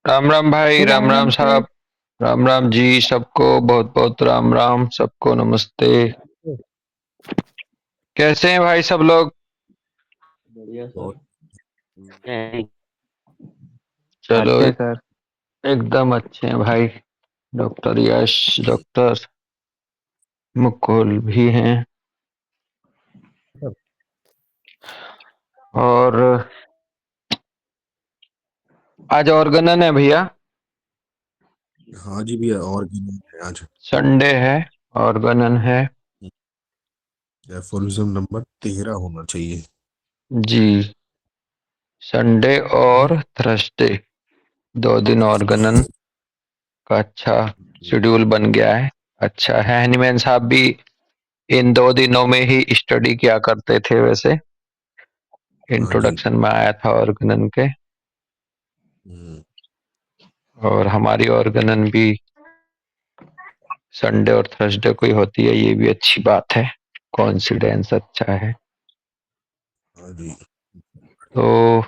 राम राम भाई, राम राम राम राम सर। साहब। राम राम जी, सबको बहुत बहुत राम राम, सबको नमस्ते। कैसे हैं भाई सब लोग? बढ़िया सर। बहुत चलो अच्छे सर। एकदम अच्छे हैं भाई। डॉक्टर यश, डॉक्टर मुकुल भी हैं। और आज ऑर्गेनन है भैया। हाँ जी भैया, और भी नहीं है आज। संडे है, ऑर्गेनन है। एफोरिज्म नंबर 13 होना चाहिए। जी, संडे और थर्सडे 2 दिन ऑर्गेनन का अच्छा शेड्यूल बन गया है। अच्छा है, हनीमैन साहब भी इन 2 दिनों में ही स्टडी किया करते थे वैसे। हाँ जी। इंट्रोडक्शन में आया था ऑर्गेनन के। हम्म, और हमारी ऑर्गेनन भी संडे और थर्सडे को ही होती है, ये भी अच्छी बात है। कॉन्सिडेंस अच्छा है। हाँ जी। तो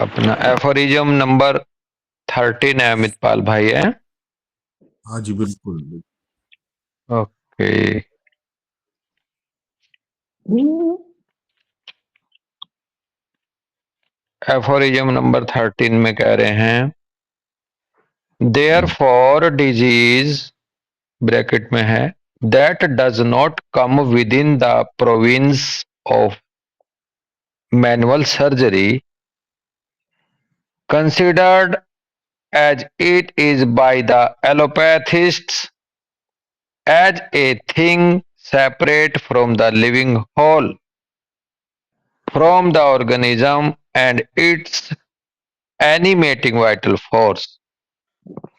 अपना एफोरिज्म नंबर 13 है, अमित पाल भाई है। हाँ जी, बिल्कुल। ओके। एफोरिज्म नंबर 13 में कह रहे हैं, देयर फॉर डिजीज, ब्रैकेट में है, that does not come with in the province of manual surgery, considered as it is by the allopathists as a thing separate from the living whole, from the organism and its animating vital force,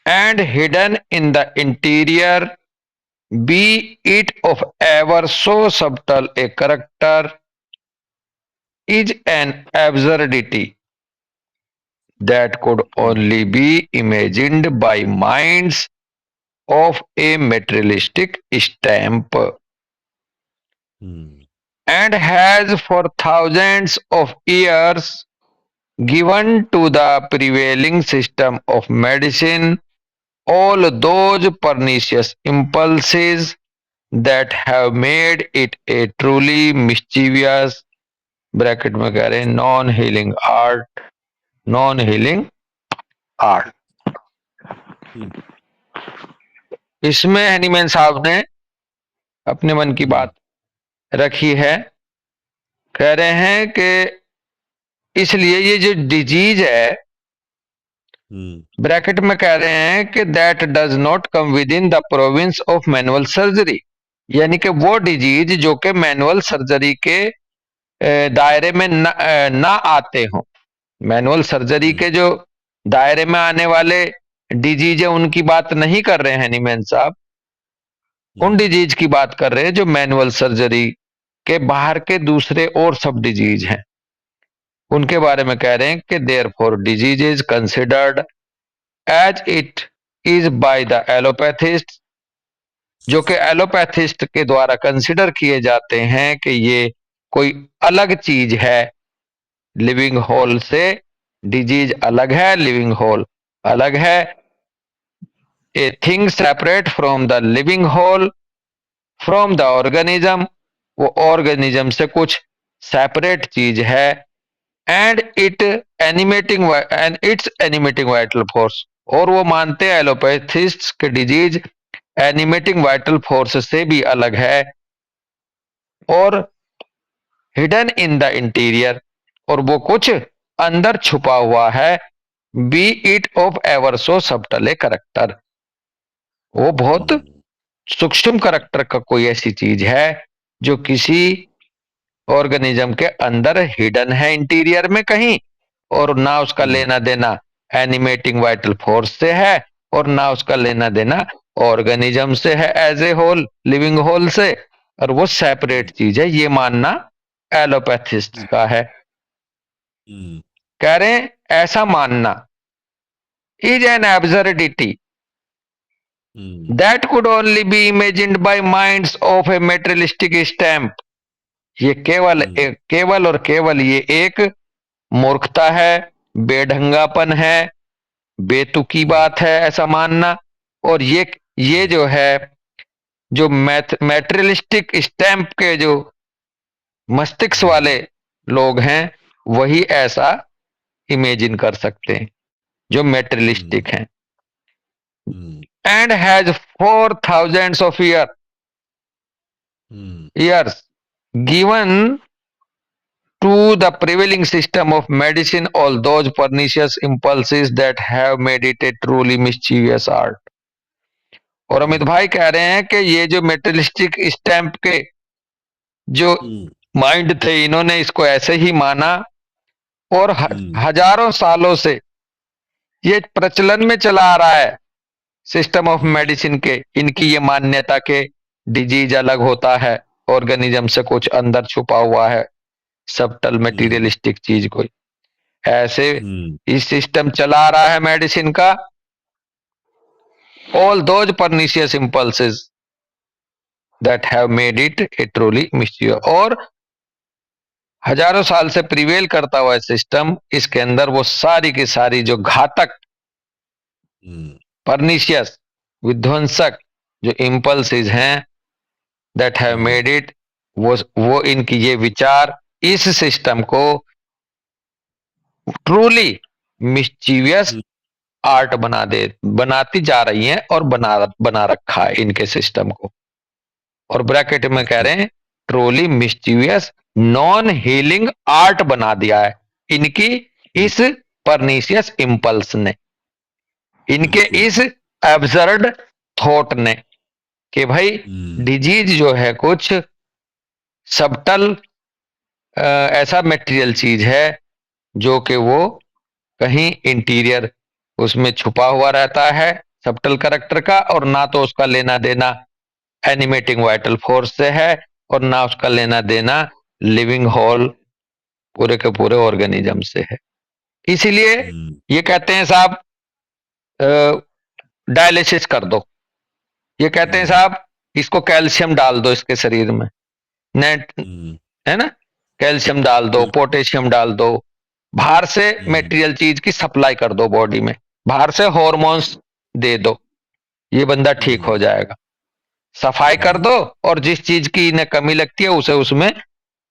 and hidden in the interior, be it of ever so subtle a character, is an absurdity that could only be imagined by minds of a materialistic stamp, hmm. and has for thousands of years given to the prevailing system of medicine all those pernicious impulses that have made it a truly mischievous, bracket में कह रहे हैं, non healing art. हम्म। इसमें Hahnemann साहब ने अपने मन की हम्म। बात रखी है। कह रहे हैं कि इसलिए ये जो डिजीज है, हम्म। ब्रैकेट में कह रहे हैं कि that does not come with in the province of manual surgery, यानी कि वो डिजीज जो कि मैनुअल सर्जरी के दायरे में ना आते हों। मैनुअल सर्जरी हम्म। के जो दायरे में आने वाले डिजीज है उनकी बात नहीं कर रहे हैं नीमैन साहब। उन हम्म। डिजीज की बात कर रहे हैं जो मैनुअल सर्जरी के बाहर के दूसरे और सब डिजीज हैं, उनके बारे में कह रहे हैं कि therefore disease is considered as it is by the allopathist, जो कि एलोपैथिस्ट के द्वारा कंसिडर किए जाते हैं कि ये कोई अलग चीज है लिविंग होल से। डिजीज अलग है, लिविंग होल अलग है। A thing separate from the living whole, from the organism, वो ऑर्गेनिज्म से कुछ सेपरेट चीज है। And it animating vital force, और वो मानते हैं एलोपैथिस्ट के डिजीज एनिमेटिंग वाइटल फोर्स से भी अलग है। और हिडन इन द इंटीरियर, और वो कुछ अंदर छुपा हुआ है। B it of ever so subtle a character, वो बहुत हम्म। सूक्ष्म करेक्टर का कोई ऐसी चीज है जो किसी ऑर्गेनिज्म के अंदर हिडन है, इंटीरियर में कहीं, और ना उसका हम्म। लेना देना एनिमेटिंग वाइटल फोर्स से है, और ना उसका लेना देना ऑर्गेनिज्म से है as a whole, living whole से। और वो सेपरेट चीज है, ये मानना एलोपैथिस्ट हम्म। का है। हम्म। कह रहे हैं ऐसा मानना is an absurdity hmm. That could only be imagined by minds of a materialistic stamp, ये केवल हम्म। केवल और केवल ये एक मूर्खता है, बेढंगापन है, बेतुकी बात है ऐसा मानना। और ये जो है, जो मैटेरियलिस्टिक स्टैंप के जो मस्तिष्क वाले लोग हैं, वही ऐसा इमेजिन कर सकते हैं, जो मेटेरियलिस्टिक हैं। And has 4000 of years given to the prevailing system of medicine all those pernicious impulses that have made it a truly mischievous art। और अमित भाई कह रहे हैं कि ये जो मेटेरियलिस्टिक स्टैंप के जो माइंड थे, इन्होंने इसको ऐसे ही माना, और हजारों सालों से ये प्रचलन में चला आ रहा है सिस्टम ऑफ मेडिसिन के, इनकी ये मान्यता के डिजीज अलग होता है, ऑर्गेनिज्म से कुछ अंदर छुपा हुआ है, सबटल मटेरियलिस्टिक चीज कोई ऐसे इस सिस्टम चला आ रहा है मेडिसिन का। All those pernicious impulses that have made it A truly mysterious, और हजारों साल से प्रिवेल करता हुआ सिस्टम, इसके अंदर वो सारी की सारी जो घातक परनिशियस विध्वंसक जो इम्पल्सेस हैं दैट हैव मेड इट, वो इनकी ये विचार इस सिस्टम को ट्रूली मिस्चीवियस आर्ट बनाती जा रही हैं, और बना रखा है इनके सिस्टम को। और ब्रैकेट में कह रहे हैं truly mischievous non healing art बना दिया है इनकी इस परनीशियस इंपल्स ने, इनके इस एब्सर्ड थॉट ने, कि भाई डिजीज जो है कुछ सबटल ऐसा मटेरियल चीज है जो कि वो कहीं इंटीरियर उसमें छुपा हुआ रहता है सबटल कैरेक्टर का, और ना तो उसका लेना देना एनिमेटिंग वाइटल फोर्स से है, और ना उसका लेना देना लिविंग होल पूरे के पूरे ऑर्गेनिज्म से है। इसीलिए ये कहते हैं साहब डायलिसिस कर दो, ये कहते हैं साहब इसको कैल्शियम डाल दो इसके शरीर में, नेट है ना, कैल्शियम डाल दो, पोटेशियम डाल दो, बाहर से मटेरियल चीज की सप्लाई कर दो बॉडी में, बाहर से हॉर्मोन्स दे दो, ये बंदा ठीक हो जाएगा। सफाई कर दो, और जिस चीज की इन्हें कमी लगती है उसे उसमें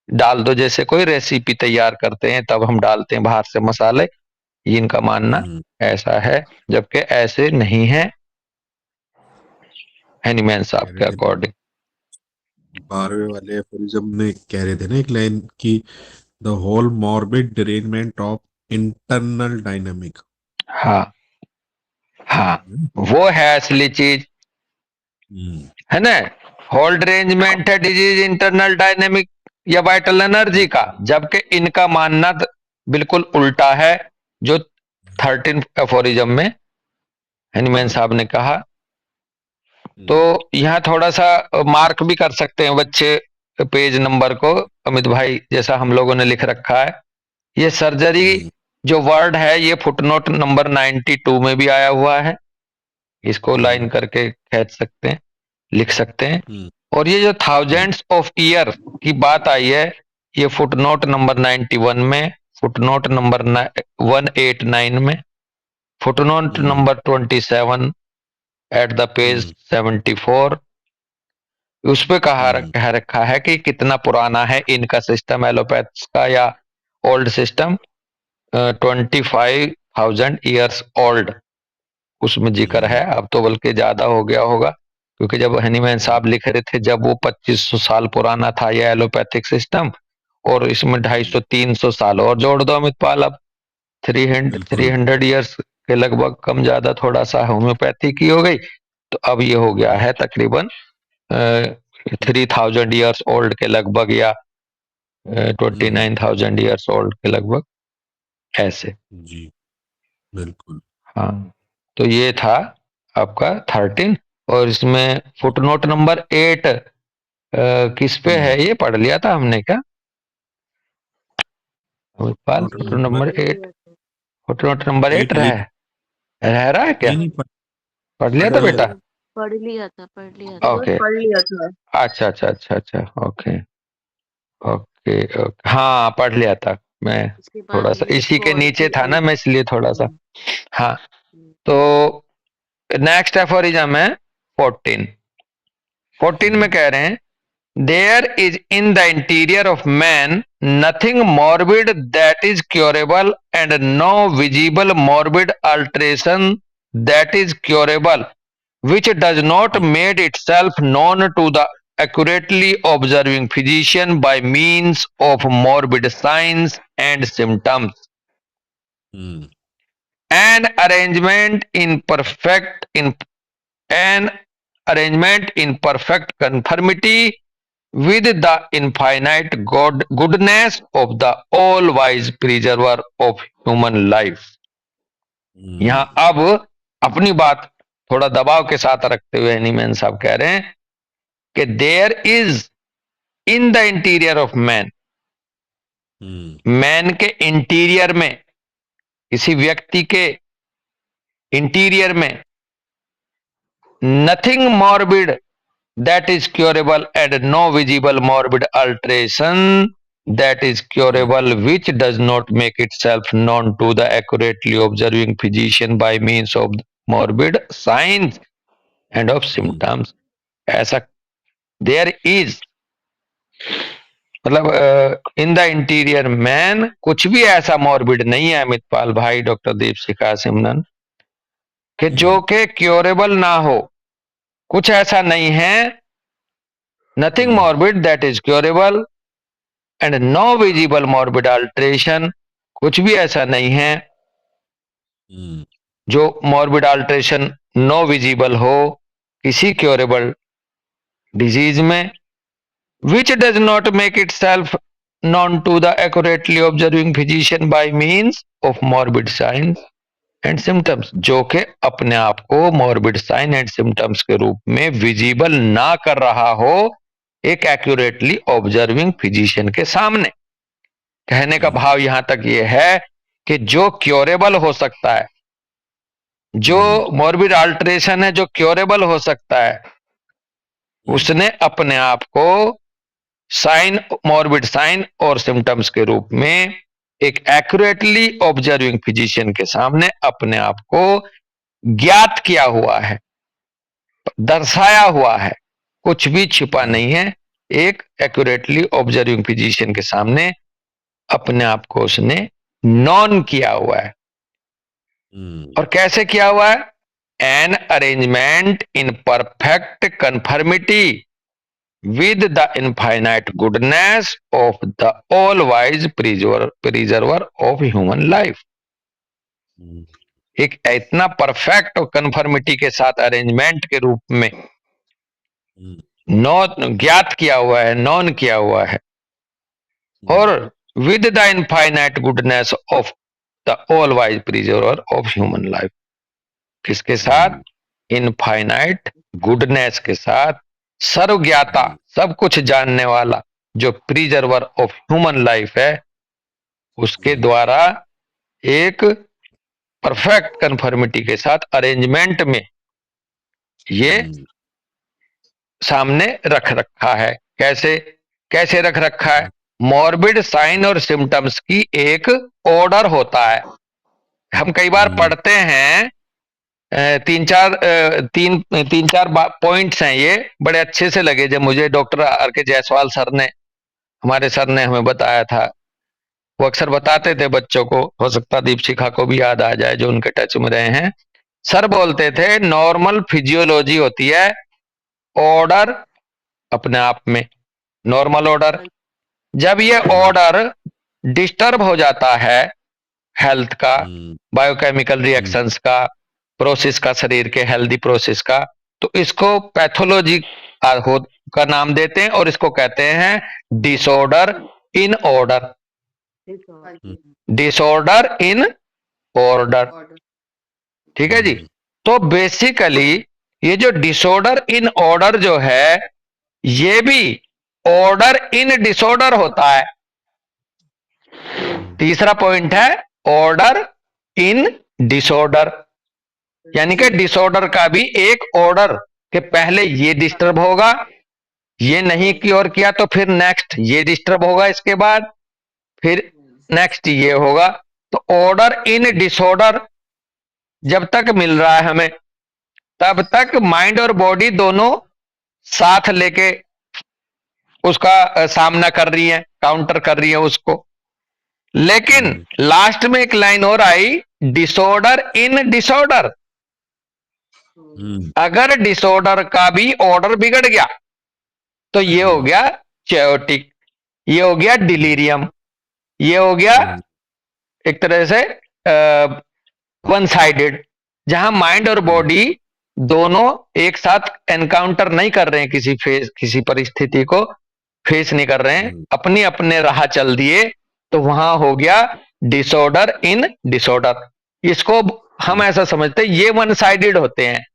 डाल दो, जैसे कोई रेसिपी तैयार करते हैं तब हम डालते हैं बाहर से मसाले, ये इनका मानना ऐसा है, जबकि ऐसे नहीं है हैनीमैन साहब के अकॉर्डिंग। 12वें वाले एफोरिज्म में कह रहे थे ना एक लाइन की, the whole morbid derangement of internal dynamic. हाँ हाँ, वो है असली चीज, है ना। होल डिरेंजमेंट है डिजीज इंटरनल डायनेमिक या वाइटल एनर्जी का, जबकि इनका मानना बिल्कुल उल्टा है, जो 13 एफोरिज्म में हैनीमैन साहब ने कहा। तो यहाँ थोड़ा सा मार्क भी कर सकते हैं बच्चे पेज नंबर को, अमित भाई जैसा हम लोगों ने लिख रखा है। ये सर्जरी जो वर्ड है ये फुटनोट नंबर 92 में भी आया हुआ है, इसको लाइन करके खींच सकते हैं, लिख सकते हैं। और ये जो थाउजेंड्स ऑफ ईयर की बात आई है, ये फुटनोट नंबर 91 में, फुटनोट नंबर 189 में, footnote number 27 at the page 74, उस पे कह रखा है कि कितना पुराना है इनका सिस्टम एलोपैथ्स का या ओल्ड सिस्टम, 25,000 ईयर्स ओल्ड उसमें जिक्र है। अब तो बल्कि ज्यादा हो गया होगा, क्योंकि जब हैनीमैन साहब लिख रहे थे जब वो 2500 साल पुराना था ये एलोपैथिक सिस्टम, और इसमें 250-300 साल और जोड़ दो अमित पाल, अब 300 ईयर्स के लगभग, कम ज्यादा थोड़ा सा होम्योपैथी की हो गई, तो अब ये हो गया है तकरीबन 3000 ईयर्स ओल्ड के लगभग, या 29,000 ईयर्स ओल्ड के लगभग, ऐसे जी बिल्कुल। हाँ, तो ये था आपका 13। और इसमें फुटनोट नंबर 8 किस पे है, ये पढ़ लिया था हमने क्या फुटनोट नंबर 8, फुटनोट नंबर 8 रह रहा है क्या? नहीं पढ़ लिया था बेटा? पढ़ लिया था ओके, पढ़ लिया था। अच्छा अच्छा अच्छा अच्छा, ओके ओके ओके, हाँ पढ़ लिया था। मैं उसके बाद थोड़ा सा ये इसी के गॉड नीचे की था ना, मैं इसलिए थोड़ा सा। हाँ, हम्म, तो नेक्स्ट एफोरिज्म है 14। 14 में कह रहे हैं, there is in the interior of man nothing morbid that is curable and no visible morbid alteration that is curable which does not made itself known to the accurately observing physician by means of morbid signs and symptoms. Hmm An arrangement in perfect in an arrangement in perfect conformity with the infinite goodness of the all-wise preserver of human life. हम्म यहाँ अब अपनी बात थोड़ा दबाव के साथ रखते हुए एनीमैन साहब कह रहे हैं कि there is in the interior of man, man के इंटीरियर में, किसी व्यक्ति के इंटीरियर में, nothing morbid that is curable and no visible morbid alteration that is curable which does not make itself known to the accurately observing physician by means of morbid science and of symptoms. ऐसा there is मतलब in the interior man कुछ भी ऐसा morbid नहीं है अमितपाल भाई, doctor Deepshikha सिमरन, कि जो के क्योरेबल ना हो। कुछ ऐसा नहीं है, nothing morbid that is curable and no visible morbid alteration, कुछ भी ऐसा नहीं है जो मॉर्बिड अल्ट्रेशन नो विजिबल हो किसी क्योरेबल डिजीज में, which does not make itself known to the accurately observing physician by means of morbid signs and symptoms, जो कि अपने आप को morbid sign and symptoms के रूप में विजिबल ना कर रहा हो एक एक्यूरेटली ऑब्जर्विंग फिजिशियन के सामने। कहने का भाव यहां तक ये है कि जो क्योरेबल हो सकता है, जो मॉर्बिड अल्ट्रेशन है जो क्योरेबल हो सकता है, उसने अपने आप को साइन, मॉर्बिड साइन और सिम्टम्स के रूप में एक एक्यूरेटली ऑब्जर्विंग फिजिशियन के सामने अपने आप को ज्ञात किया हुआ है, दर्शाया हुआ है, कुछ भी छिपा नहीं है। एक एक्यूरेटली ऑब्जर्विंग फिजिशियन के सामने अपने आप को उसने नॉन किया हुआ है। और कैसे किया हुआ है? An arrangement in perfect conformity with the infinite goodness of the all-wise preserver of human life। एक इतना परफेक्ट कन्फर्मिटी के साथ अरेंजमेंट के रूप में नॉन ज्ञात किया हुआ है, नॉन किया हुआ है, और with the infinite goodness of the all wise preserver of human life. किसके साथ? इनफाइनाइट गुडनेस के साथ, सर्वज्ञाता, सब कुछ जानने वाला जो प्रिजर्वर ऑफ ह्यूमन लाइफ है, उसके द्वारा एक परफेक्ट कन्फर्मिटी के साथ अरेंजमेंट में ये सामने रख रखा है। कैसे कैसे रख रखा है? मॉर्बिड साइन और सिम्टम्स की एक ऑर्डर होता है। हम कई बार पढ़ते हैं, तीन चार पॉइंट्स हैं, ये बड़े अच्छे से लगे जब मुझे डॉक्टर आर के जायसवाल सर ने, हमारे सर ने हमें बताया था। वो अक्सर बताते थे बच्चों को, हो सकता दीपशिखा को भी याद आ जाए जो उनके टच में रहे हैं। सर बोलते थे नॉर्मल फिजियोलॉजी होती है ऑर्डर अपने आप में, नॉर्मल ऑर्डर। जब ये ऑर्डर डिस्टर्ब हो जाता है हेल्थ का, बायोकेमिकल रिएक्शंस का, प्रोसेस का, शरीर के हेल्दी प्रोसेस का, तो इसको पैथोलॉजी का नाम देते हैं और इसको कहते हैं disorder in order. Disorder in order, ठीक है जी। तो बेसिकली ये जो डिसऑर्डर इन ऑर्डर जो है, ये भी ऑर्डर इन डिसऑर्डर होता है। तीसरा पॉइंट है ऑर्डर इन डिसऑर्डर, यानी कि डिसऑर्डर का भी एक ऑर्डर कि पहले ये डिस्टर्ब होगा, ये नहीं क्योर किया तो फिर नेक्स्ट ये डिस्टर्ब होगा, इसके बाद फिर नेक्स्ट ये होगा। तो ऑर्डर इन डिसऑर्डर जब तक मिल रहा है हमें, तब तक माइंड और बॉडी दोनों साथ लेके उसका सामना कर रही है, काउंटर कर रही है उसको। लेकिन लास्ट में एक लाइन और आई, डिसऑर्डर इन डिसऑर्डर। अगर डिसऑर्डर का भी ऑर्डर बिगड़ गया तो ये हो गया चेयोटिक, ये हो गया डिलीरियम, ये हो गया एक तरह से वन साइडेड, जहां माइंड और बॉडी दोनों एक साथ एनकाउंटर नहीं कर रहे हैं, किसी परिस्थिति को फेस नहीं कर रहे हैं, अपने अपने राह चल दिए, तो वहां हो गया डिसऑर्डर इन डिसऑर्डर। इसको हम ऐसा समझते हैं ये वन साइडेड होते हैं।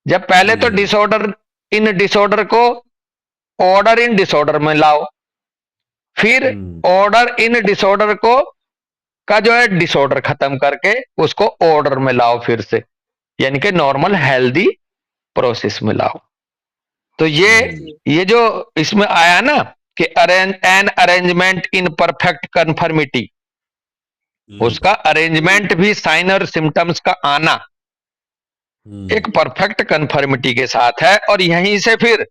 जब पहले तो डिसऑर्डर इन डिसऑर्डर को ऑर्डर इन डिसऑर्डर में लाओ, फिर ऑर्डर इन डिसऑर्डर को का जो है डिसऑर्डर खत्म करके उसको ऑर्डर में लाओ फिर से, यानी कि नॉर्मल हेल्दी प्रोसेस में लाओ। तो ये जो इसमें आया ना कि an arrangement in perfect conformity, उसका अरेंजमेंट भी साइन और सिम्टम्स का आना एक परफेक्ट कन्फर्मिटी के साथ है। और यहीं से फिर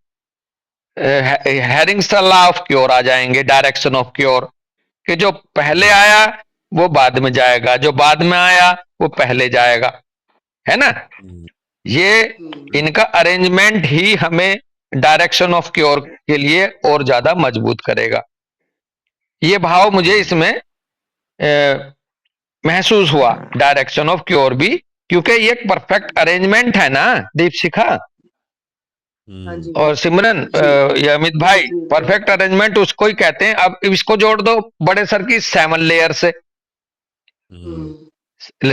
हैरिंग्स लॉ ऑफ क्योर आ जाएंगे, डायरेक्शन ऑफ क्योर, कि जो पहले आया वो बाद में जाएगा, जो बाद में आया वो पहले जाएगा, है ना। ये इनका अरेंजमेंट ही हमें डायरेक्शन ऑफ क्योर के लिए और ज्यादा मजबूत करेगा। ये भाव मुझे इसमें महसूस हुआ, डायरेक्शन ऑफ क्योर भी, क्योंकि ये एक परफेक्ट अरेंजमेंट है ना दीपशिखा और सिमरन या अमित भाई। परफेक्ट अरेंजमेंट उसको ही कहते हैं। अब इसको जोड़ दो बड़े सर की 7 लेयर से,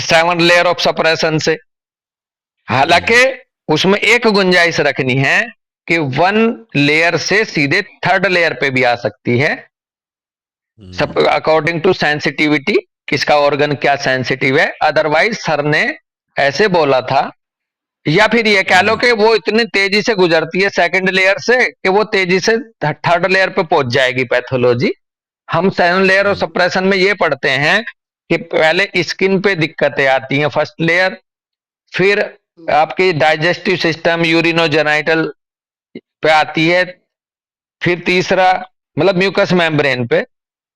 7 लेयर ऑफ सप्रेशन से। हालांकि उसमें एक गुंजाइश रखनी है कि 1 लेयर से सीधे 3rd लेयर पे भी आ सकती है, सब अकॉर्डिंग टू सेंसिटिविटी, किसका ऑर्गन क्या सेंसिटिव है। अदरवाइज सर ने ऐसे बोला था, या फिर ये कह लो कि वो इतनी तेजी से गुजरती है 2nd लेयर से कि वो तेजी से 3rd लेयर पे पहुंच जाएगी पैथोलॉजी। हम 7 लेयर और सप्रेशन में ये पढ़ते हैं कि पहले स्किन पे दिक्कतें आती हैं 1st लेयर, फिर आपकी डाइजेस्टिव सिस्टम यूरिनोजेनाइटल पे आती है, फिर तीसरा मतलब म्यूकस मेम्ब्रेन पे,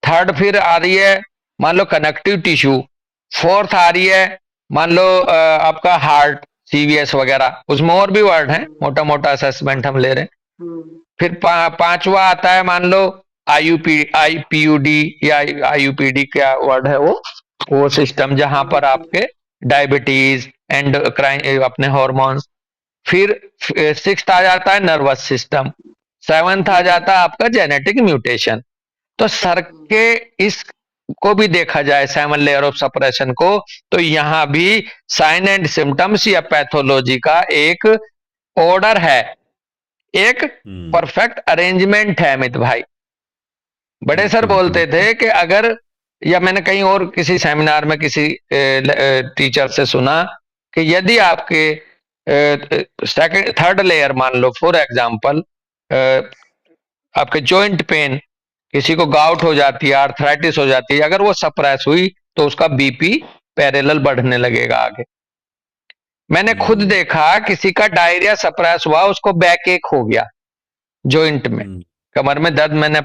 3rd फिर आ रही है मान लो कनेक्टिव टिश्यू, 4th आ रही है मान लो आपका हार्ट सीवीएस वगैरह, उसमें और भी वर्ड हैं, मोटा मोटा असेसमेंट हम ले रहे हैं। फिर 5वां आता है मान लो आईपीयूडी या आईयूपीडी, क्या वर्ड है वो सिस्टम जहां पर आपके डायबिटीज एंड अपने हॉर्मोन्स। फिर 6th आ जाता है नर्वस सिस्टम, 7th आ जाता है आपका जेनेटिक म्यूटेशन। तो सर के इस को भी देखा जाए 7 लेयर ऑफ सप्रेशन को, तो यहां भी साइन एंड सिम्टम्स या पैथोलॉजी का एक ऑर्डर है, एक परफेक्ट अरेंजमेंट है। अमित भाई बड़े सर बोलते थे कि अगर, या मैंने कहीं और किसी सेमिनार में किसी टीचर से सुना कि यदि आपके 3rd लेयर मान लो फॉर एग्जांपल आपके जॉइंट पेन, किसी को गाउट हो जाती है, आर्थराइटिस हो जाती है, अगर वो सप्रेस हुई तो उसका बीपी पैरेलल बढ़ने लगेगा आगे। मैंने खुद देखा किसी का डायरिया सप्रेस हुआ, उसको बैक एक हो गया जॉइंट में, कमर में दर्द। मैंने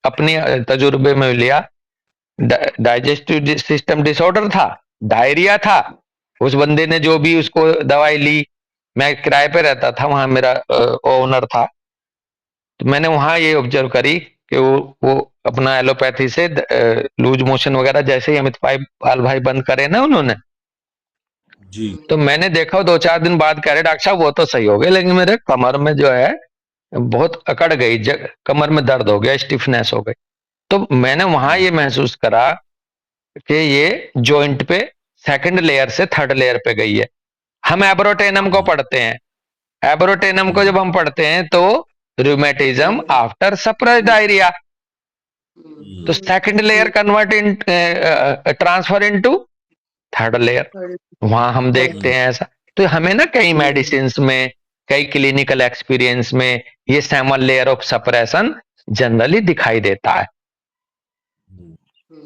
अपनी तजुर्बे में लिया, डाइजेस्टिव सिस्टम डिसऑर्डर था, डायरिया था, उस बंदे ने जो भी उसको दवाई ली, मैं किराए पे रहता था, वहां मेरा ओनर था, तो मैंने वहां ये ऑब्जर्व करी कि वो अपना एलोपैथी से लूज मोशन वगैरह जैसे ही अमित पाल भाई बंद करे ना उन्होंने जी, तो मैंने देखा 2-4 दिन बाद कह रहे डॉक्टर साहब वो तो सही हो गए, लेकिन मेरे कमर में जो है बहुत अकड़ गई, कमर में दर्द हो गया, स्टिफनेस हो गई। तो मैंने वहां ये महसूस करा कि ये जॉइंट पे 2nd लेयर से 3rd लेयर पे गई है। हम एब्रोटेनम को पढ़ते हैं, एब्रोटेनम को जब हम पढ़ते हैं तो रूमेटिज्म आफ्टर सप्रेस्ड डायरिया, तो 2nd layer convert in transfer into 3rd layer, वहां हम देखते हैं ऐसा। तो हमें ना कई मेडिसिन में, कई क्लिनिकल एक्सपीरियंस में ये 7 लेयर ऑफ सप्रेशन जनरली दिखाई देता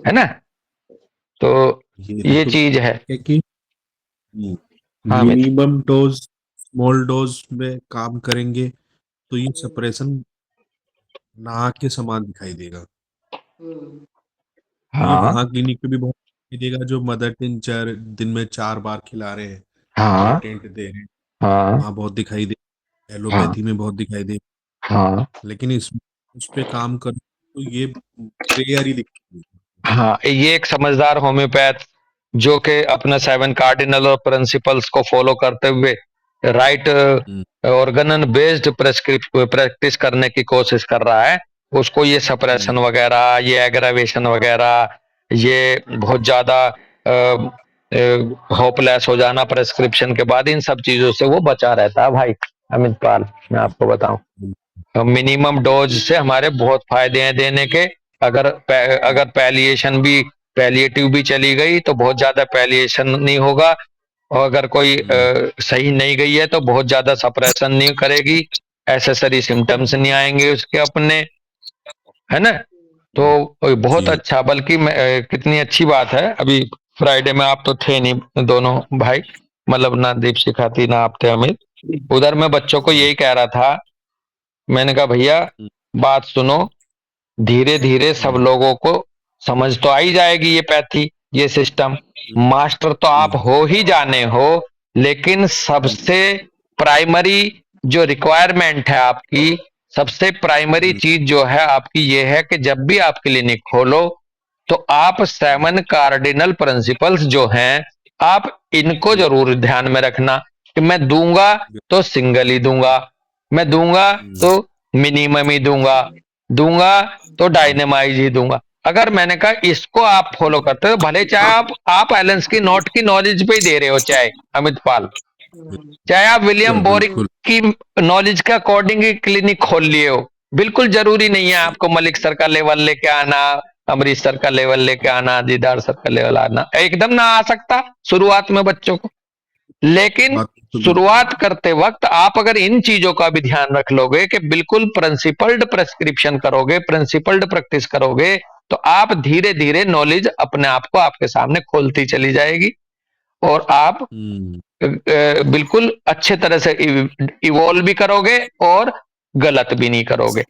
है ना। तो ये ये तो चीज है। है कि हाँ Amit. Minimum dose small dose में काम करेंगे तो ये सप्रेशन ना के समान दिखाई देगा। ये हाँ वहाँ क्लिनिक पे भी बहुत दिखाई देगा जो मदर टिन चार दिन में 4 बार खिला रहे हैं, हाँ पेटेंट दे रहे हैं, हाँ वहाँ बहुत दिखाई दे, हाँ एलोपैथी में बहुत दिखाई दे। हाँ लेकिन इस पे काम कर तो ये रेयर ही दिखती हाँ, ये एक समझदार होम्योपैथ जो कि अपना 7 कार्डिनल और प्रिंसिपल्स को फॉलो करते हुए राइट है। ऑर्गन बेस्ड प्रैक्टिस करने की कोशिश कर रहा है, उसको ये सप्रेशन वगैरह, ये एग्रावेशन वगैरह, ये बहुत ज्यादा होपलेस हो जाना प्रेस्क्रिप्शन के बाद, इन सब चीजों से वो बचा रहता है भाई अमित पाल। मैं आपको बताऊं, मिनिमम डोज से हमारे बहुत फायदे हैं देने के। अगर पैलिएशन भी, पैलिएटिव भी चली गई तो बहुत ज्यादा पैलिएशन नहीं होगा, और अगर कोई सही नहीं गई है तो बहुत ज्यादा सप्रेशन नहीं करेगी, एसेसरी सिम्टम्स नहीं आएंगे उसके अपने, है ना। तो बहुत जी। अच्छा, बल्कि कितनी अच्छी बात है। अभी फ्राइडे में आप तो थे नहीं दोनों भाई, मतलब ना दीपशिखा थी ना आप थे अमित। उधर मैं बच्चों को यही कह रहा था, मैंने कहा भैया बात सुनो, धीरे धीरे सब लोगों को समझ तो आ ही जाएगी ये पैथी, ये सिस्टम। मास्टर तो आप हो ही जाने हो, लेकिन सबसे प्राइमरी जो रिक्वायरमेंट है आपकी, सबसे प्राइमरी चीज जो है आपकी ये है कि जब भी आप क्लिनिक खोलो तो आप 7 कार्डिनल प्रिंसिपल्स जो हैं, आप इनको जरूर ध्यान में रखना कि मैं दूंगा तो सिंगल ही दूंगा, मैं दूंगा तो मिनिमम ही दूंगा, दूंगा तो डायनेमाइज ही दूंगा। अगर मैंने कहा इसको आप फॉलो करते हो, भले चाहे आप एलेंस की नोट की नॉलेज पे ही दे रहे हो, चाहे अमित पाल, चाहे आप विलियम बोरिक बिल्कुल। की नॉलेज के अकॉर्डिंग ही क्लिनिक खोल लिए हो, बिल्कुल जरूरी नहीं है आपको मलिक सर का लेवल लेके आना, अमरीश सर का लेवल लेके आना, दीदार सर का लेवल आना, एकदम ना आ सकता शुरुआत में बच्चों को। लेकिन बात तो शुरुआत करते वक्त आप अगर इन चीजों का भी ध्यान रख लोगे कि बिल्कुल प्रिंसिपल्ड प्रेस्क्रिप्शन करोगे, प्रिंसिपल्ड प्रैक्टिस करोगे, तो आप धीरे धीरे नॉलेज अपने आप को आपके सामने खोलती चली जाएगी, और आप बिल्कुल अच्छे तरह से इवॉल्व भी करोगे और गलत भी नहीं करोगे।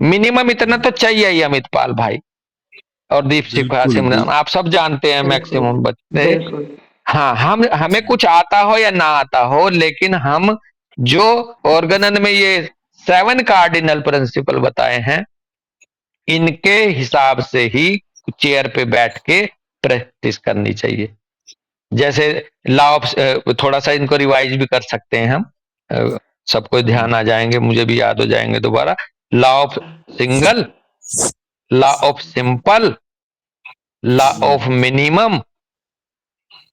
मिनिमम इतना तो चाहिए ही अमित पाल भाई, और दीप बिल्कुल सिमरन आप सब जानते हैं बिल्कुल मैक्सिमम बच्चे। बिल्कुल। हाँ, हम हमें कुछ आता हो या ना आता हो, लेकिन हम जो ऑर्गनन में ये 7 कार्डिनल प्रिंसिपल बताए हैं, इनके हिसाब से ही चेयर पे बैठ के प्रैक्टिस करनी चाहिए। जैसे लॉ ऑफ, थोड़ा सा इनको रिवाइज भी कर सकते हैं हम, सबको ध्यान आ जाएंगे, मुझे भी याद हो जाएंगे दोबारा। Law of single, law of simple, law of minimum,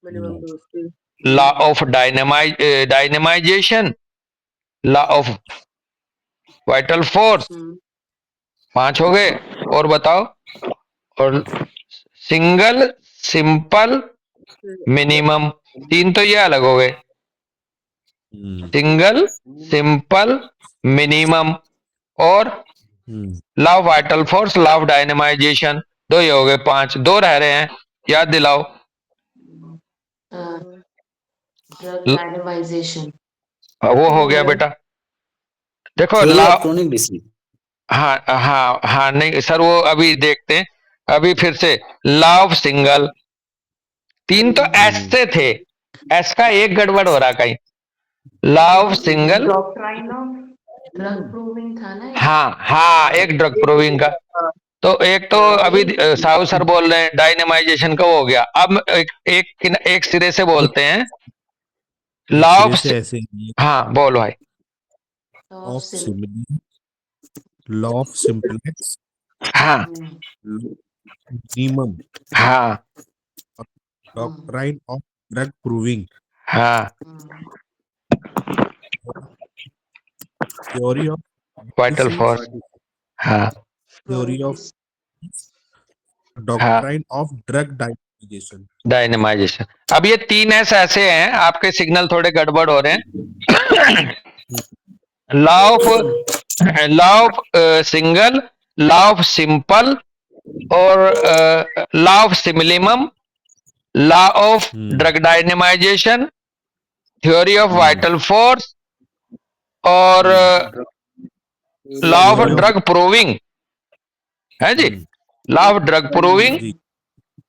minimum dose की। Law of dynamisation, law of vital force, 5 हो गए। और बताओ, और सिंगल, सिंपल, मिनिमम, 3 तो ये अलग हो गए। सिंगल, सिंपल, मिनिमम, और law of vital force, law of dynamisation, 2 ये हो गए, 5 2 रह रहे हैं, याद दिलाओ। Drug randomization. वो हो गया बेटा, देखो theory law. Of chronic disease. हाँ हाँ हाँ, नहीं सर वो अभी देखते हैं, अभी फिर से लॉ ऑफ सिंगल, 3 तो एस से थे, एस का एक गड़बड़ हो रहा कहीं। Law of single, doctrine of drug proving था ना एक? हाँ हाँ, एक ड्रग प्रूविंग का, तो एक तो अभी साहू सर बोल रहे हैं डायनेमाइजेशन का, वो हो गया। अब एक सिरे से एक बोलते हैं एक लॉ सिरे ऑफ, से ऐसे ही हाँ बोलो भाई। Of similar, law of simplex, हाँ मिनिमम, हाँ डॉक्ट्राइन ऑफ ड्रग प्रूविंग, हाँ, theory of vital disease, force, हाँ थ्योरी ऑफ हाँ, डॉक्ट्राइन ऑफ ड्रग डाइजेशन। डायनेमाइजेशन। अब ये 3 ऐसे हैं, आपके सिग्नल थोड़े गड़बड़ हो रहे हैं। Law of, law of single, law of simple, और law of similimum, law of hmm drug dynamisation, theory of hmm vital force और hmm law of theory of drug proving है जी, hmm law of drug proving. जी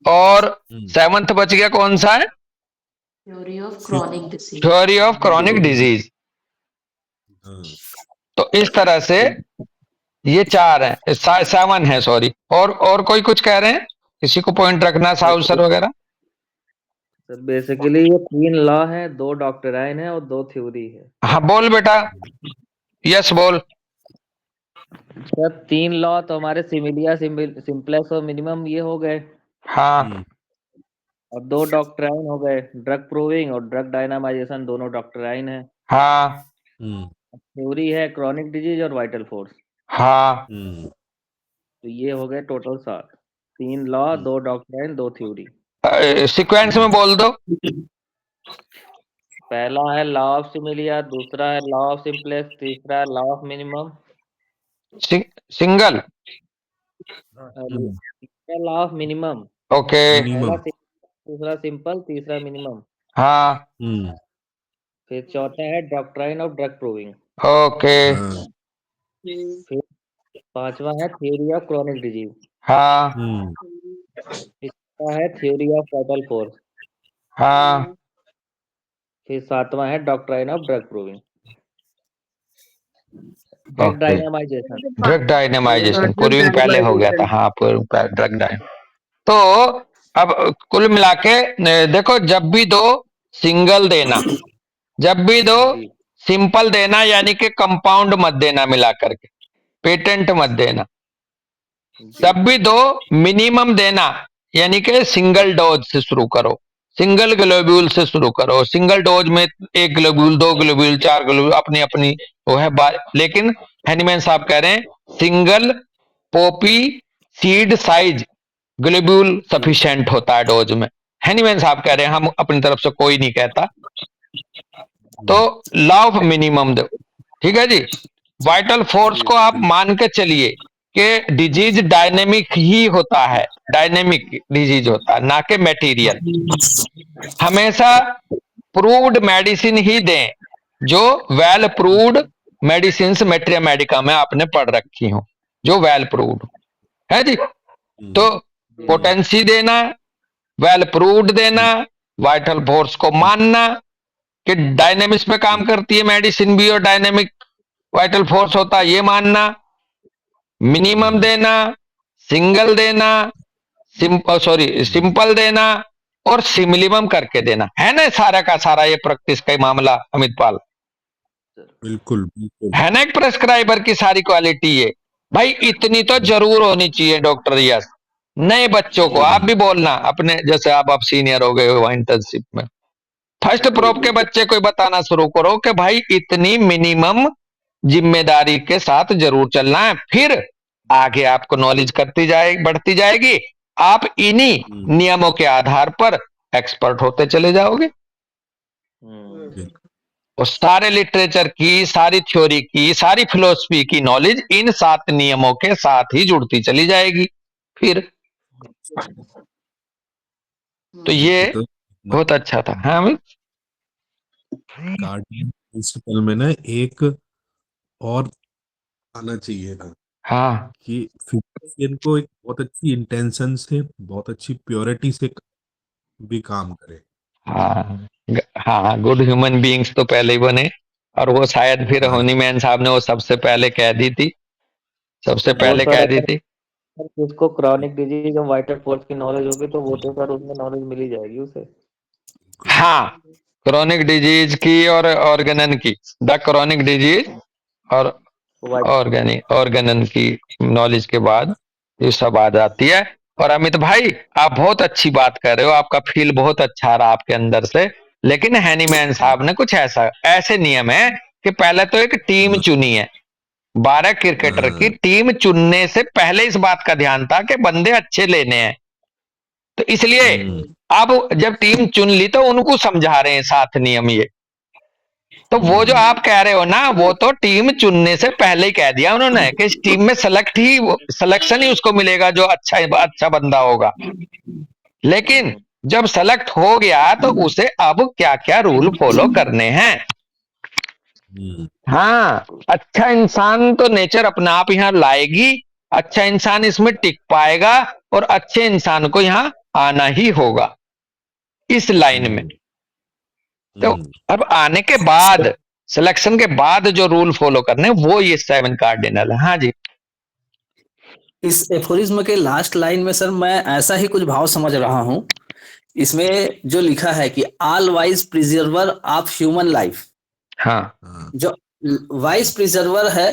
और hmm seventh बच गया कौन सा है? Theory of fifth chronic disease. Theory of chronic theory disease. हाँ तो इस तरह से ये चार है, 7 है सॉरी। और कोई कुछ कह रहे हैं? किसी को पॉइंट रखना, साहु सर वगैरह? सर बेसिकली ये 3 लॉ है, 2 डॉक्ट्राइन है और 2 थ्योरी है। हाँ बोल बेटा, यस बोल। सर 3 लॉ तो हमारे सिमिलिया, सिंपलेक्स और मिनिमम ये हो गए, हाँ हम्म और 2 डॉक्ट्राइन हो गए, ड्रग प्रूविंग और ड्रग डायनामाइजेशन, दोनों डॉक्ट्राइन है। हाँ हम्म थ्योरी है क्रॉनिक डिजीज और वाइटल फोर्स। हाँ। हम्म तो ये हो गए total 7, 3 law, 2 doctrine, 2 theory. Sequence में बोल दो। पहला है लॉ ऑफ सिमिलिया, दूसरा है लॉ ऑफ सिंप्लेक्स, तीसरा है लॉ ऑफ मिनिमम, सिंगल। तीसरा लॉ ऑफ मिनिमम। ओके। पहला मिनिमम दूसरा सिंपल, तीसरा मिनिमम। हाँ हम्म फिर चौथा है doctrine of drug proving. Okay. हाँ फिर पांचवा है थ्योरी ऑफ क्रॉनिक डिजीज। हाँ हम्म छठा है थ्योरी ऑफ वाइटल फोर्स। हाँ। फिर सातवां है doctrine of drug proving, drug okay. Dynamisation. Drug dynamisation proving पहले हो गया था, हाँ पूर्विंग ड्रग डाइन। तो अब कुल मिला के देखो, जब भी दो सिंगल देना, जब भी दो जी सिंपल देना, यानी कि कंपाउंड मत देना मिला करके, पेटेंट मत देना। जी जब भी दो मिनिमम देना, यानी कि सिंगल डोज से शुरू करो, सिंगल ग्लोब्यूल से शुरू करो। सिंगल डोज में 1 ग्लोब्यूल, 2 ग्लोब्यूल, 4 ग्लोब्यूल, अपनी अपनी वो है लेकिन हैनीमैन साहब कह रहे हैं single poppy seed size globule जी सफिशिएंट होता है डोज में। हैनीमैन साहब कह रहे हैं, हम अपनी तरफ से कोई नहीं कहता। तो लॉ ऑफ मिनिमम दो, ठीक है जी। वाइटल फोर्स जी को आप मान के चलिए कि डिजीज डायनेमिक ही होता है, डायनेमिक डिजीज होता है, ना कि मेटीरियल। हमेशा प्रूव्ड मेडिसिन ही दें, जो वेल प्रूव्ड मेडिसिन मेटेरिया मेडिका में आपने पढ़ रखी हो, जो वेल प्रूव्ड है जी। तो जी पोटेंसी देना, वेल प्रूव्ड देना, वाइटल फोर्स को मानना कि डायनेमिक्स में काम करती है मेडिसिन भी, और डायनेमिक वाइटल फोर्स होता है ये मानना, मिनिमम देना, सिंगल देना, सिंपल देना, और सिमिलिमम करके देना, है ना सारा का सारा ये प्रैक्टिस का ही मामला अमित पाल, बिल्कुल बिल्कुल है ना एक प्रेस्क्राइबर की सारी क्वालिटी ये। भाई इतनी तो जरूर होनी चाहिए डॉक्टर यस। नए बच्चों को आप भी बोलना, अपने जैसे आप सीनियर हो गए हो इंटर्नशिप में, फर्स्ट जी प्रॉप के बच्चे को बताना शुरू करो कि भाई इतनी मिनिमम जिम्मेदारी के साथ जरूर चलना है, फिर आगे आपको नॉलेज करती जाए बढ़ती जाएगी, आप इन्हीं नियमों के आधार पर एक्सपर्ट होते चले जाओगे। और सारे लिटरेचर की, सारी थ्योरी की, सारी फिलोसफी की नॉलेज इन 7 नियमों के साथ ही जुड़ती चली जाएगी फिर। तो ये तो बहुत अच्छा था। हाँ अमित? कार्डियन प्रिंसिपल में ना एक और आना चाहिए था हाँ कि फिजिशियन को एक बहुत अच्छी इंटेंशन से, बहुत अच्छी प्योरिटी से भी काम करे। हाँ हाँ, गुड ह्यूमन बीइंग्स तो पहले ही बने, और वो शायद फिर हाँ होनीमैन साहब ने वो सबसे पहले कह दी थी, सबसे वो पहले सर कह दी अगर थी। जिसको क्रॉनिक डिजीज और वाइटल फोर्स की नॉलेज होगी तो वो तो सर उसमें नॉलेज मिल ही जाएगी उसे। हाँ, क्रोनिक डिजीज की और ऑर्गेनन की, द क्रोनिक डिजीज और वाइट ऑर्गेनन की नॉलेज के बाद ये सब आ जाती है। और अमित भाई आप बहुत अच्छी बात कर रहे हो, आपका फील बहुत अच्छा आ रहा आपके अंदर से। लेकिन हैनीमैन साहब ने कुछ ऐसे नियम है कि पहले तो एक टीम चुनी है, 12 क्रिकेटर की हाँ टीम चुनने से पहले इस बात का ध्यान था कि बंदे अच्छे लेने हैं। तो इसलिए अब जब टीम चुन ली तो उनको समझा रहे हैं 7 नियम ये। तो वो जो आप कह रहे हो ना, वो तो टीम चुनने से पहले ही कह दिया उन्होंने कि इस टीम में सिलेक्शन ही उसको मिलेगा जो अच्छा बंदा होगा। लेकिन जब सेलेक्ट हो गया तो उसे अब क्या क्या रूल फॉलो करने हैं। हाँ, अच्छा इंसान तो नेचर अपने आप यहाँ लाएगी, अच्छा इंसान इसमें टिक पाएगा और अच्छे इंसान को यहाँ आना ही होगा इस लाइन में। तो अब आने के बाद, सिलेक्शन के बाद जो रूल फॉलो करने, वो ये 7 कार्डिनल है। हाँ जी। इस एफोरिज्म के लास्ट लाइन में सर मैं ऐसा ही कुछ भाव समझ रहा हूं। इसमें जो लिखा है कि all wise preserver of human life, हाँ जो वाइज प्रिजर्वर है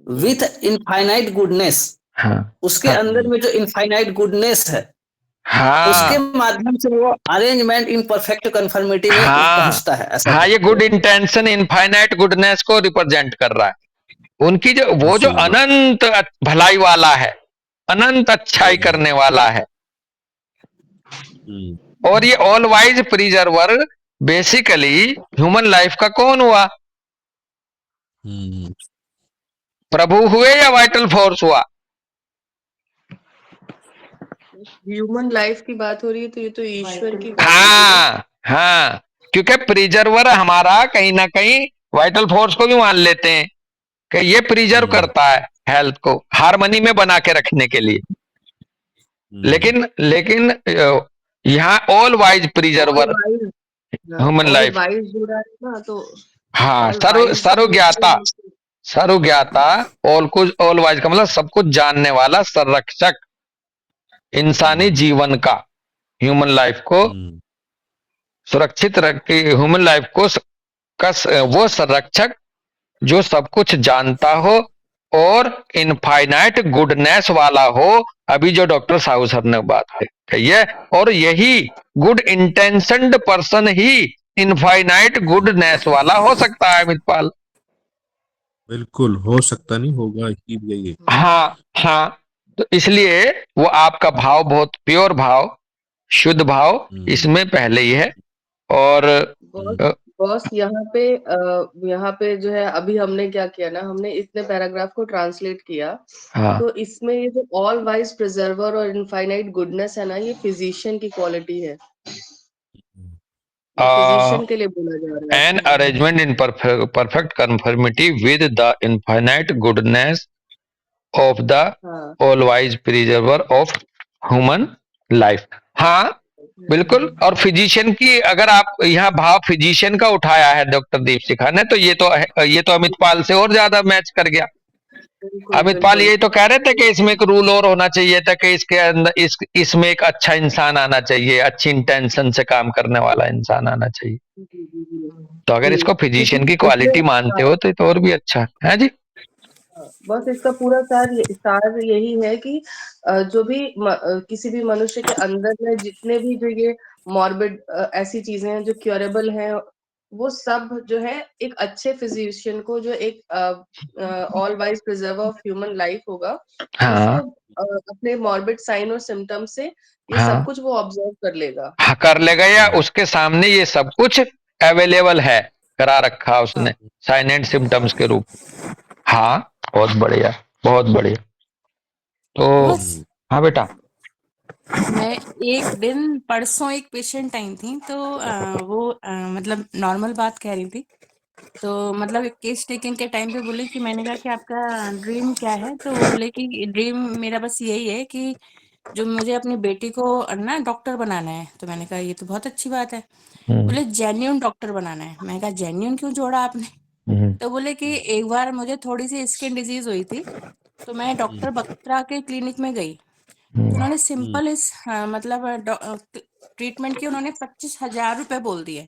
विथ इनफाइनाइट गुडनेस, हाँ उसके हाँ अंदर में जो इनफाइनाइट गुडनेस है, उसके हाँ माध्यम से वो अरेंजमेंट इन परफेक्ट कन्फर्मिटी में पहुंचता है। ऐसा हाँ, ये गुड इंटेंशन इनफाइनाइट गुडनेस को रिप्रेजेंट कर रहा है। उनकी जो वो जो अनंत भलाई वाला है, अनंत अच्छाई करने वाला है। और ये all wise preserver basically human life का कौन हुआ? प्रभु हुए या वाइटल फोर्स हुआ? ह्यूमन लाइफ की बात हो रही है तो ये तो ईश्वर की बात हाँ हाँ, क्योंकि प्रिजर्वर हमारा कहीं ना कहीं वाइटल फोर्स को भी मान लेते हैं कि ये प्रिजर्व करता है हेल्थ को हार्मनी में बना के रखने के लिए। लेकिन लेकिन यहाँ all wise preserver human life, wise जुड़ा है ना, तो हाँ, सर्वज्ञाता ऑल वाइज का मतलब सब कुछ जानने वाला, संरक्षक, इंसानी जीवन का, ह्यूमन लाइफ को सुरक्षित रखे, ह्यूमन लाइफ को वो संरक्षक जो सब कुछ जानता हो और इनफाइनाइट गुडनेस वाला हो। अभी जो डॉक्टर साहू सर ने बात कही है, और यही गुड इंटेंशनड पर्सन ही इनफाइनाइट गुडनेस वाला हो सकता है अमितपाल। बिल्कुल हो सकता नहीं, होगा ही यही। हाँ हाँ, तो इसलिए वो आपका भाव बहुत प्योर भाव, शुद्ध भाव इसमें पहले ही है। और बॉस यहाँ पे जो है, अभी हमने क्या किया ना, हमने इतने पैराग्राफ को ट्रांसलेट किया। हाँ, तो इसमें ये जो ऑल वाइज प्रिजर्वर और इनफाइनाइट गुडनेस है ना, ये फिजिशियन की क्वालिटी है, फिजिशियन के लिए बोला जा रहा है। An arrangement in perfect conformity with the infinite goodness of the all wise preserver of human life. हाँ बिल्कुल। और फिजिशियन की अगर आप यहाँ भाव फिजिशियन का उठाया है डॉक्टर दीपशिखा ने, तो ये तो अमितपाल से और ज्यादा मैच कर गया। अमितपाल यही तो कह रहे थे कि इसमें एक रूल और होना चाहिए था कि इसके अंदर इसमें एक अच्छा इंसान आना चाहिए, अच्छी इंटेंशन से काम करने वाला इंसान आना चाहिए। तो अगर इसको फिजिशियन की क्वालिटी मानते हो तो ये तो और भी अच्छा है जी। बस इसका पूरा सार यही है कि जो भी किसी भी मनुष्य के अंदर में जितने भी जो ये मॉर्बिड ऐसी चीजें हैं जो क्योरेबल हैं, वो सब जो है एक अच्छे फिजिशियन को, जो एक all wise preserver of human life होगा, हाँ उसको अपने मॉर्बिड साइन और सिम्टम से ये सब कुछ वो ऑब्जर्व कर लेगा। हाँ, कर लेगा, या उसके सामने ये सब कुछ अवेलेबल है, करा रखा उसने साइन एंड सिम्टम्स के रूप। हाँ, बहुत बढ़िया, बहुत बढ़िया। तो हाँ बेटा, मैं एक दिन परसों एक पेशेंट आई थी, तो वो मतलब नॉर्मल बात कह रही थी। तो मतलब केस टेकिंग के टाइम पे बोले कि, मैंने कहा कि आपका ड्रीम क्या है? तो वो बोले कि ड्रीम मेरा बस यही है कि जो मुझे अपनी बेटी को ना डॉक्टर बनाना है। तो मैंने कहा ये तो बहुत अच्छी बात है। बोले जेन्युइन डॉक्टर बनाना है। मैंने कहा जेन्युइन क्यों जोड़ा आपने? तो बोले कि एक बार मुझे थोड़ी सी स्किन डिजीज हुई थी, तो मैं डॉक्टर बत्रा के क्लिनिक में गई। तो उन्होंने सिंपल मतलब ट्रीटमेंट की, उन्होंने 25,000 रुपए बोल दिए।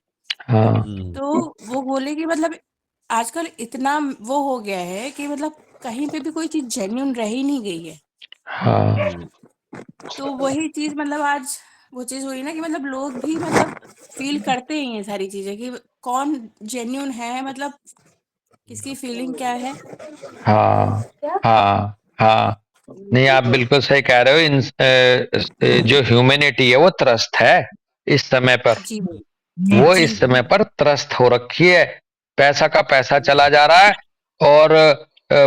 तो वो बोले कि मतलब आजकल इतना वो हो गया है कि मतलब कहीं पे भी कोई चीज जेन्युइन रह ही नहीं गई है। तो वही चीज मतलब आज वो चीज हुई ना कि मतलब लोग भी मतलब फील करते हैं ये सारी चीजें कि कौन जेन्युइन है, मतलब किसकी फीलिंग क्या है। हाँ हाँ हाँ, नहीं आप बिल्कुल सही कह रहे हो। जो ह्यूमैनिटी है वो त्रस्त है इस समय पर, जी वो इस समय पर त्रस्त हो रखी है। पैसा का पैसा चला जा रहा है और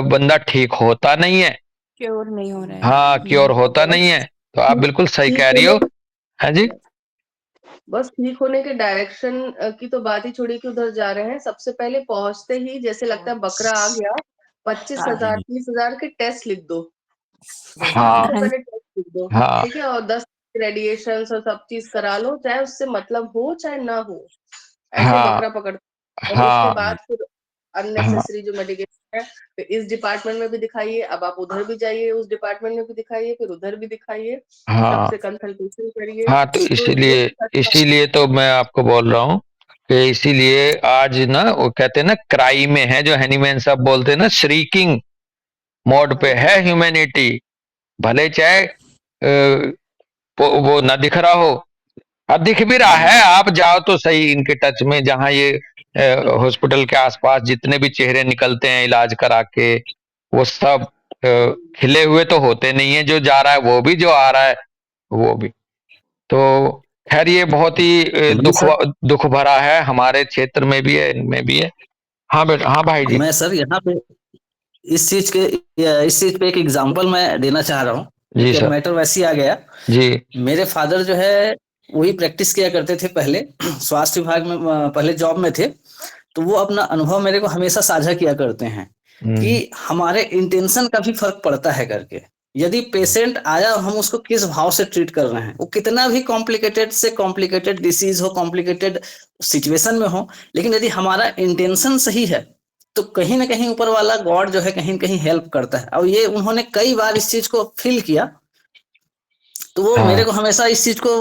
बंदा ठीक होता नहीं है, क्योर नहीं हो रहा है। हाँ क्योर होता नहीं है। तो आप बिल्कुल सही कह रही हो। हाँ जी, बस ठीक होने के डायरेक्शन की तो बात ही छोड़ी कि उधर जा रहे हैं। सबसे पहले पहुंचते ही जैसे लगता है बकरा आ गया, 25,000 30,000 के टेस्ट लिख दो, हाँ सबसे पहले टेस्ट लिख दो, हाँ ठीक है, और 10 रेडिएशन और सब चीज करा लो, चाहे उससे मतलब हो चाहे ना हो, ऐसे हाँ बकरा पकड़। और उसके हाँ बाद फिर हाँ अननेसेसरी जो मेडिकेशन है, फिर इस डिपार्टमेंट में भी दिखाइए, अब आप उधर भी जाइए, उस डिपार्टमेंट में भी दिखाइए, फिर उधर भी दिखाइए, हाँ सबसे कंसल्टेशन करिए। हाँ। तो तो ये इसीलिए तो मैं आपको बोल रहा हूँ कि इसीलिए आज ना वो कहते हैं ना क्राई में है, जो हैनीमैन साहब बोलते हैं ना, श्रीकिंग मोड पे है ह्यूमैनिटी। भले चाहे वो ना दिख रहा हो, अब दिख भी रहा है। आप जाओ तो सही इनके टच में, जहां ये हॉस्पिटल के आसपास जितने भी चेहरे निकलते हैं इलाज करा के, वो सब खिले हुए तो होते नहीं है। जो जा रहा है वो भी, जो आ रहा है वो भी। तो खैर ये बहुत ही जी सर, दुख भरा है, हमारे क्षेत्र में भी है, इनमें भी है। हाँ बेटा, हाँ भाई जी। मैं सर यहाँ पे इस चीज पे एक एग्जांपल मैं देना चाह रहा हूँ। जी एक सर। मैटर वैसी आ गया। जी मेरे फादर जो है वही प्रैक्टिस किया करते थे पहले, स्वास्थ्य विभाग में पहले जॉब में थे। तो वो अपना अनुभव मेरे को हमेशा साझा किया करते हैं कि हम्म, हमारे इंटेंशन का भी फर्क पड़ता है करके। यदि पेशेंट आया और हम उसको किस भाव से ट्रीट कर रहे हैं, वो कितना भी कॉम्प्लिकेटेड से कॉम्प्लिकेटेड डिसीज हो, कॉम्प्लिकेटेड सिचुएशन में हो, लेकिन यदि हमारा इंटेंशन सही है तो कहीं ना कहीं ऊपर वाला गॉड जो है कहीं ना कहीं हेल्प करता है। और ये उन्होंने कई बार इस चीज को फील किया। तो वो मेरे हाँ को हमेशा इस चीज को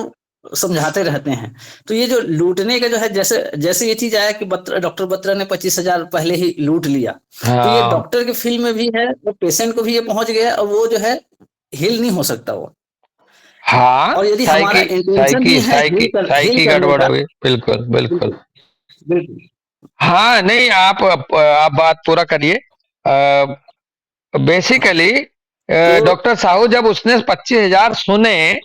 समझाते रहते हैं। तो ये जो लूटने का जो है, जैसे जैसे ये चीज आया कि डॉक्टर बत्रा ने 25,000 पहले ही लूट लिया, तो ये हाँ डॉक्टर के फील्ड में भी है, वो पेशेंट को भी ये पहुंच गया और वो जो है हील नहीं हो सकता वो। हाँ। और यदि हमारा साइकी इंटेंशन साइकी भी है साइकी हील साइकी करने गड़बड़ का। हुई, बिल्कुल बिल्कुल। बिल्कुल बिल्कुल। हाँ नहीं, आप बात पूरा करिए। बेसिकली तो डॉक्टर साहू जब उसने 25,000 सुने,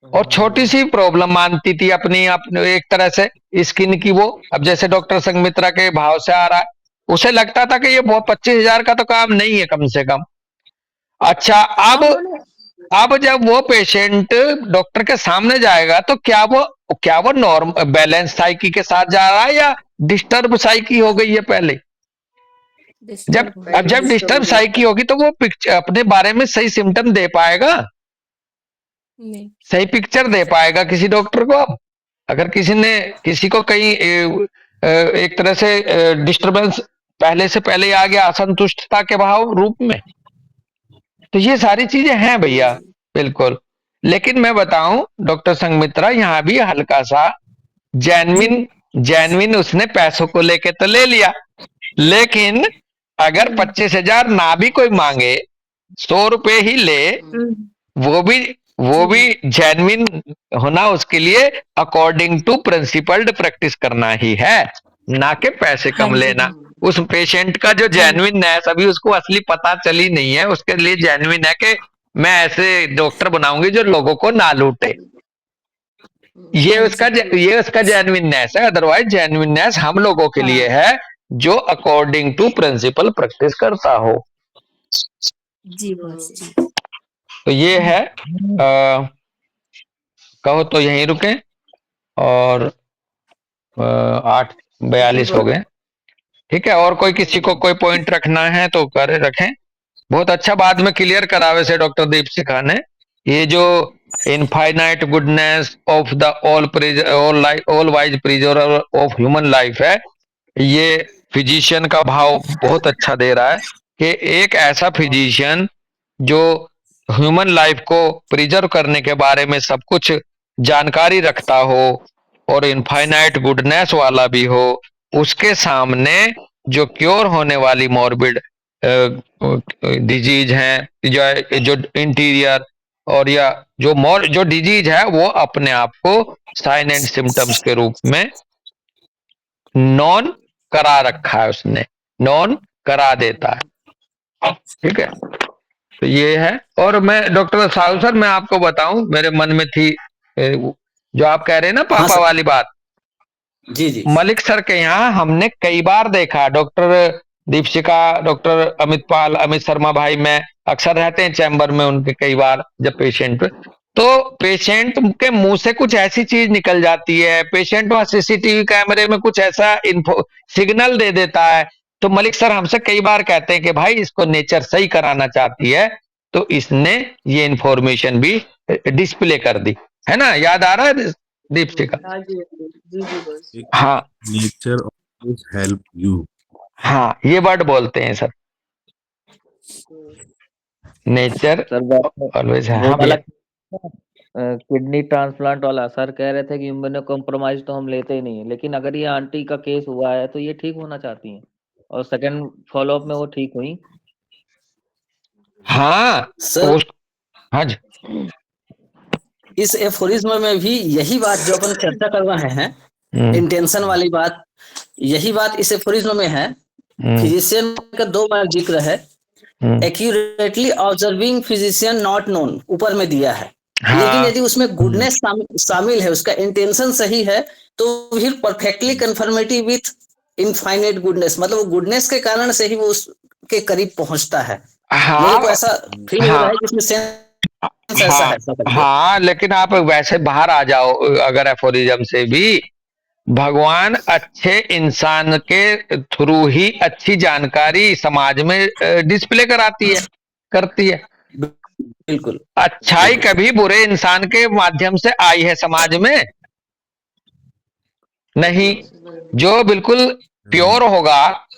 और छोटी सी प्रॉब्लम मानती थी अपनी, अपने एक तरह से स्किन की वो, अब जैसे डॉक्टर संगमित्रा के भाव से आ रहा है, उसे लगता था कि ये बहुत 25,000 का तो काम नहीं है कम से कम। अच्छा, हाँ अब उन्होंने अब जब वो पेशेंट डॉक्टर के सामने जाएगा तो क्या वो नॉर्मल बैलेंस साइकी के साथ जा रहा है या डिस्टर्ब साइकी हो गई है पहले? जब डिस्टर्ब हो अब पहले गई। जब डिस्टर्ब डिस्टर्ब हो गया साइकी होगी तो वो पिक्चर अपने बारे में सही सिम्टम दे पाएगा, नहीं। सही पिक्चर दे पाएगा किसी डॉक्टर को? अब अगर किसी को कहीं एक तरह से डिस्टरबेंस पहले से पहले आ गया, असंतुष्टता के भाव रूप में, तो ये सारी चीजें हैं भैया, जी। बिल्कुल। लेकिन मैं बताऊं डॉक्टर संगमित्रा, यहाँ भी हल्का सा जेनविन जेनविन उसने पैसों को लेके तो ले लिया, लेकिन अगर 25,000 ना भी कोई मांगे, 100 रुपए ही ले, वो भी वो जी भी जेन्युइन होना उसके लिए अकॉर्डिंग टू प्रिंसिपल्ड प्रैक्टिस करना ही है, ना कि पैसे हाँ कम जी लेना। उस पेशेंट का जो हाँ जेन्युइन है, अभी उसको असली पता चली नहीं है, उसके लिए जेन्युइन है कि मैं ऐसे डॉक्टर बनाऊंगी जो लोगों को ना लूटे। हाँ जी ये उसका जेन्युइननेस है। अदरवाइज जेन्युइननेस हम लोगों के लिए हाँ है जो अकॉर्डिंग टू प्रिंसिपल प्रैक्टिस करता हो। जी बॉस जी। तो ये है, कहो तो यहीं रुके, और 8:42 जी हो बस गए। ठीक है, और कोई किसी को कोई पॉइंट रखना है तो करे रखें। बहुत अच्छा, बाद में क्लियर करावे से डॉक्टर दीप सिखा ने, ये जो infinite goodness of the all wise preserver of human life है, ये फिजिशियन का भाव बहुत अच्छा दे रहा है कि एक ऐसा फिजिशियन जो ह्यूमन लाइफ को प्रिजर्व करने के बारे में सब कुछ जानकारी रखता हो और इनफाइनाइट गुडनेस वाला भी हो, उसके सामने जो क्योर होने वाली मॉर्बिड डिजीज है, जो इंटीरियर और या जो डिजीज है, वो अपने आप को साइन एंड सिम्टम्स के रूप में नॉन करा रखा है, उसने नॉन करा देता है। ठीक है, तो ये है। और मैं डॉक्टर साहू सर, मैं आपको बताऊं, मेरे मन में थी जो आप कह रहे हैं ना हाँ पापा सर। वाली बात, जी जी मलिक सर के यहाँ हमने कई बार देखा, डॉक्टर दीपशिका, डॉक्टर अमित पाल, अमित शर्मा भाई, मैं अक्सर रहते हैं चैम्बर में उनके कई बार जब पेशेंट पे, तो पेशेंट के मुंह से कुछ ऐसी चीज निकल जाती है, पेशेंट वहां सीसीटीवी कैमरे में कुछ ऐसा इन्फो सिग्नल दे देता है, तो मलिक सर हमसे कई बार कहते हैं कि भाई इसको नेचर सही कराना चाहती है, तो इसने ये इंफॉर्मेशन भी डिस्प्ले कर दी, है ना? याद आ रहा है दीपशिका? हाँ जी जी जी बस। हाँ नेचर ऑलवेज हेल्प यू। हाँ, ये वर्ड बोलते हैं सर, नेचर सर ऑलवेज है। वो हाँ वाला भैया, किडनी ट्रांसप्लांट वाला सर कह रहे थे कि इम्यूनो कॉम्प्रोमाइज तो हम लेते ही नहीं है, लेकिन अगर ये आंटी का केस हुआ है तो ये ठीक होना चाहती हैं और सेकंड फॉलोअप में वो ठीक हुई। हाँ सर, हाँ जी, इस एफोरिज्म में भी यही बात जो अपन चर्चा कर रहे हैं, इंटेंशन वाली बात, यही बात इस एफोरिज्म में है। फिजिशियन का 2 बार जिक्र है, accurately observing physician not known ऊपर में दिया है, लेकिन यदि उसमें गुडनेस शामिल है, उसका इंटेंशन सही है, तो फिर perfectly confirmative with infinite goodness, मतलब वो गुडनेस के कारण से ही वो उसके करीब पहुंचता है। मेरे को ऐसा फील हो रहा है कि इसमें सेंस ऐसा है ऐसा करके। हाँ, लेकिन आप वैसे बाहर आ जाओ, अगर एफोरिज्म से भी भगवान अच्छे इंसान के थ्रू ही अच्छी जानकारी समाज में डिस्प्ले कराती है, करती है। बिल्कुल, अच्छाई कभी बुरे इंसान के माध्यम से आई है समाज में? नहीं। जो बिल्कुल प्योर होगा,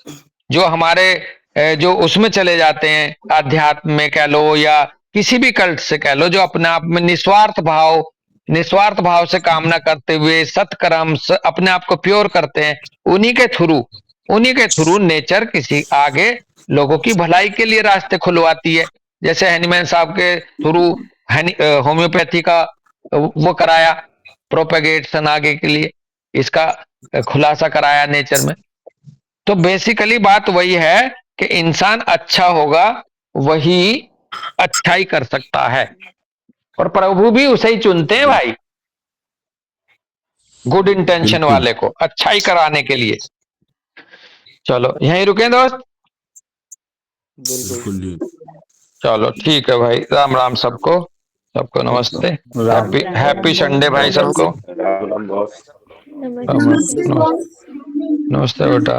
जो हमारे जो उसमें चले जाते हैं, अध्यात्म में कह लो या किसी भी कल्ट से कह लो, जो अपने आप में निस्वार्थ भाव से कामना करते हुए सत्कर्म अपने आप को प्योर करते हैं, उन्हीं के थ्रू नेचर किसी आगे लोगों की भलाई के लिए रास्ते खुलवाती है। जैसे हैनीमैन साहब के थ्रू होम्योपैथी का वो कराया, प्रोपेगेशन आगे के लिए, इसका खुलासा कराया नेचर में। तो बेसिकली बात वही है कि इंसान अच्छा होगा, वही अच्छाई कर सकता है, और प्रभु भी उसे ही चुनते हैं भाई, गुड इंटेंशन बिल्कुल वाले को अच्छाई कराने के लिए। चलो यहीं रुके दोस्त, बिल्कुल। बिल्कुल जी। चलो ठीक है भाई, राम राम सबको, सबको नमस्ते, राम हैप्पी संडे भाई सबको। नमस्ते नमस्ते बेटा।